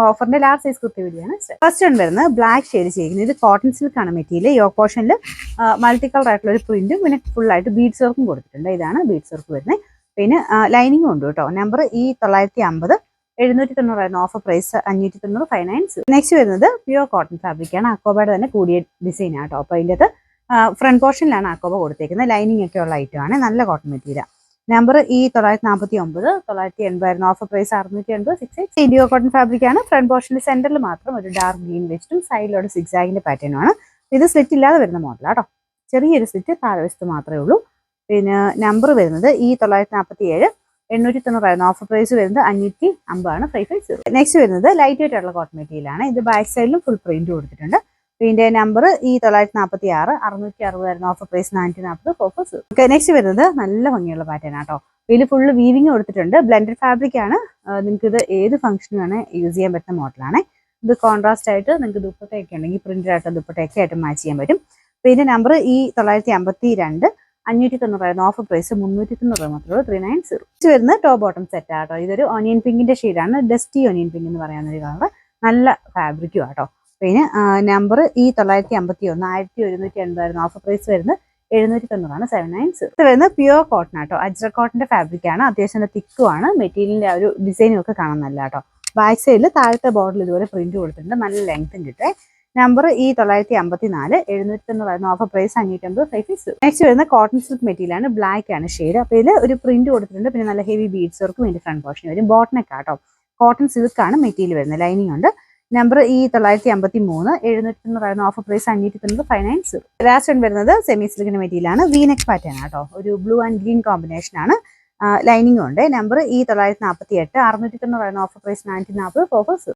ഓഫറിന്റെ last size kurti video ആണ്. First one വരുന്നത് black shade ചെയ്യുന്നത്. ഇത് കോട്ടൺ സിൽക്ക് ആണ് മെറ്റീരിയൽ. യോക്ക് പോർഷനിൽ മൾട്ടി കളർ ആയിട്ടുള്ള ഒരു പ്രിന്റും പിന്നെ ഫുൾ ആയിട്ട് ബീഡ്സ് വർക്കും കൊടുത്തിട്ടുണ്ട്. ഇതാണ് ബീഡ്സ് വർക്ക് വരുന്നത്. പിന്നെ ലൈനിങ്ങും ഉണ്ട് കേട്ടോ. നമ്പർ ഈ 950, 790 ഓഫർ പ്രൈസ് 590 590. നെക്സ്റ്റ് വരുന്നത് പ്യുവർ കോട്ടൺ ഫാബ്രിക് ആണ്. അക്കോബയുടെ തന്നെ കൂടിയ ഡിസൈൻ ആട്ടോ. അപ്പോൾ അതിൻ്റെ ഫ്രണ്ട് പോർഷനിലാണ് അക്കോബ കൊടുത്തേക്കുന്നത്. ലൈനിങ് ഒക്കെ ഉള്ള ഐറ്റം ആണ്. നല്ല കോട്ടൺ മെറ്റീരിയൽ. നമ്പർ ഈ 949, 980 ഓഫർ പ്രൈസ് 680 6 ഇൻഡിയോ കോട്ടൺ ഫാബ്രിക് ആണ്. ഫ്രണ്ട് പോർഷനിൽ സെന്ററിൽ മാത്രം ഒരു ഡാർക്ക് ഗ്രീൻ വെച്ചിട്ടും സൈഡിലോട് സിക്സാഗിന്റെ പാറ്റേൺ ആണ്. ഇത് സ്ലിറ്റ് ഇല്ലാതെ വരുന്ന മോഡലാട്ടോ. ചെറിയൊരു സ്ലിറ്റ് താഴെവശത്ത് മാത്രമേ ഉള്ളൂ. പിന്നെ നമ്പർ വരുന്നത് ഈ 947, 890 ഓഫർ പ്രൈസ് വരുന്നത് 550 ആണ് 550. നെക്സ്റ്റ് വരുന്നത് ലൈറ്റ് വെയിറ്റ് ആയിട്ടുള്ള കോട്ടൺ മെറ്റീരിയൽ ആണ്. ഇത് ബാക്ക് സൈഡിലും ഫുൾ പ്രിന്റ് കൊടുത്തിട്ടുണ്ട്. പിന്നെ നമ്പർ ഈ 946, 660 ഓഫർ പ്രൈസ് 440 ഫോക്കസ്. നെക്സ്റ്റ് വരുന്നത് നല്ല ഭംഗിയുള്ള പാറ്റേൺ ആട്ടോ. ഇതിൽ ഫുള്ള് വീവിങ് കൊടുത്തിട്ടുണ്ട്. ബ്ലെൻഡഡ് ഫാബ്രിക് ആണ്. നിങ്ങൾക്ക് ഇത് ഏത് ഫംഗ്ഷനും ആണ് യൂസ് ചെയ്യാൻ പറ്റുന്ന മോഡലാണ്. ഇത് കോൺട്രാസ്റ്റ് ആയിട്ട് നിങ്ങൾക്ക് ദുപ്പട്ടയൊക്കെ ഉണ്ടെങ്കിൽ പ്രിന്റഡ് ആയിട്ട് ദുപ്പട്ടയൊക്കെ ആയിട്ട് മാച്ച് ചെയ്യാൻ പറ്റും. പിന്നെ നമ്പർ ഈ 952, 590 ഓഫർ പ്രൈസ് 390 മാത്രമേ 390. ഇത് വരുന്ന ടോപ്പ് ബോട്ടം സെറ്റ് ആട്ടോ. ഇതൊരു ഓനിയൻ പിങ്കിന്റെ ഷെയ്ഡാണ്. ഡസ്റ്റി ഓനിയൻ പിങ്ക് എന്ന് പറയുന്ന ഒരു കളർ. നല്ല ഫാബ്രിക്കും ആട്ടോ. പിന്നെ നമ്പർ ഈ 951, 1180 ഓഫർ പ്രൈസ് വരുന്നത് 790 ആണ് 790. ഇത് വരുന്നത് പ്യുവർ കോട്ടൺ ആട്ടോ. അജ്ര കോട്ടന്റെ ഫാബ്രിക് ആണ്. അത്യാവശ്യം തിക്കും ആണ്. മെറ്റീരിയലിന്റെ ഒരു ഡിസൈനും ഒക്കെ കാണാൻ നല്ല കേട്ടോ. ബാക്ക് സൈഡിൽ താഴത്തെ ബോർഡിൽ ഇതുപോലെ പ്രിന്റ് കൊടുത്തിട്ടുണ്ട്. നല്ല ലെങ്ത്തും കിട്ടേ. നമ്പർ ഈ 954, 790 ഓഫർ പ്രൈസ് 550 550. നെക്സ്റ്റ് വരുന്ന കോട്ടൺ സിൽക്ക് മെറ്റീരിയൽ ആണ്. ബ്ലാക്ക് ആണ് ഷെയ്ഡ്. അപ്പോൾ ഇതിൽ ഒരു പ്രിന്റ് കൊടുത്തിട്ടുണ്ട്. പിന്നെ നല്ല ഹെവി ബീഡ്സ് വർക്കും ഇതിന്റെ ഫ്രണ്ട് പോർഷൻ വരും. ബോട്ടനെക്ക് ആട്ടോ. കോട്ടൺ സിൽക്ക് ആണ് മെറ്റീരിയൽ വരുന്നത്. ലൈനിങ് ഉണ്ട്. നമ്പർ ഈ 953, 790 ഓഫർ പ്രൈസ് 590 590. ലാസ്റ്റ് വൺ വരുന്നത് സെമി സിൽക്കിന്റെ മെറ്റീരിയൽ ആണ്. വീനെക്ക് പാറ്റേൺ ആട്ടോ. ഒരു ബ്ലൂ ആൻഡ് ഗ്രീൻ കോമ്പിനേഷൻ ആണ്. ലൈനിങ്ങും ഉണ്ട്. നമ്പർ ഈ 948, 690 ഓഫർ പ്രൈസ് 440 ഫോക്കസ്.